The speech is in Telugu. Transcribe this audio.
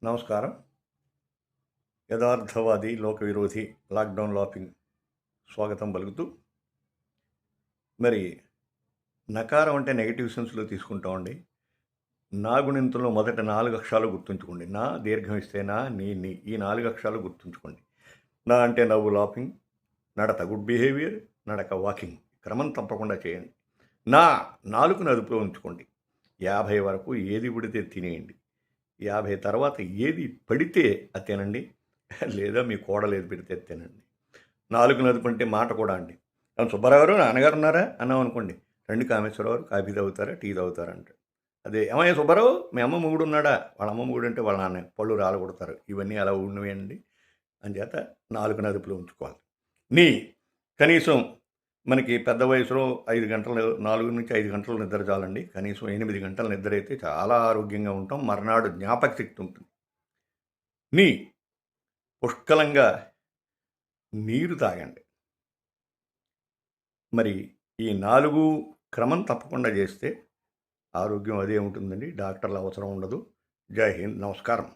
నమస్కారం. యథార్థవాది, లోక విరోధి, లాక్డౌన్ లాఫింగ్ స్వాగతం పలుకుతూ, మరి నకారం అంటే నెగిటివ్ సెన్స్లో తీసుకుంటామండి. నా గుణింతంలో మొదట 4 అక్షరాలు గుర్తుంచుకోండి. నా దీర్ఘం ఇస్తే నా, నీ ఈ 4 అక్షరాలు గుర్తుంచుకోండి. నా అంటే నవ్వు, లాఫింగ్. నడత గుడ్ బిహేవియర్, నడక వాకింగ్. క్రమం తప్పకుండా చేయండి. నా నాలుగును అదుపులో ఉంచుకోండి. 50 వరకు ఏది పడితే తినేయండి. 50 తర్వాత ఏది పడితే అది తినండి, లేదా మీ కోడలు ఏది పెడితే అది తినండి. 4 నదుపుంటే మాట కూడా అండి. సుబ్బారావు గారు నాన్నగారు ఉన్నారా అన్నాం అనుకోండి, రండి కామేశ్వరరావు టీ తాగుతారా, టీ తాగుతారా అంటారు. అదే ఏమయ్య సుబ్బారావు మీ అమ్మ మొగుడు ఉన్నాడా, వాళ్ళ అమ్మ మొగుడు అంటే వాళ్ళ నాన్న పళ్ళు రాలగొడతారు. ఇవన్నీ అలా ఉన్నవేయండి. అంచేత 4 నదుపులు ఉంచుకోవాలి. నీ కనీసం మనకి పెద్ద వయసులో 5 గంటలు, 4 నుంచి 5 గంటలు నిద్ర చాలండి. కనీసం 8 గంటల నిద్ర అయితే చాలా ఆరోగ్యంగా ఉంటాం. మర్నాడు జ్ఞాపక శక్తి ఉంటుంది. నీ పుష్కలంగా నీరు తాగండి. మరి ఈ 4 క్రమం తప్పకుండా చేస్తే ఆరోగ్యం అదే ఉంటుందండి. డాక్టర్ల అవసరం ఉండదు. జై హింద్, నమస్కారం.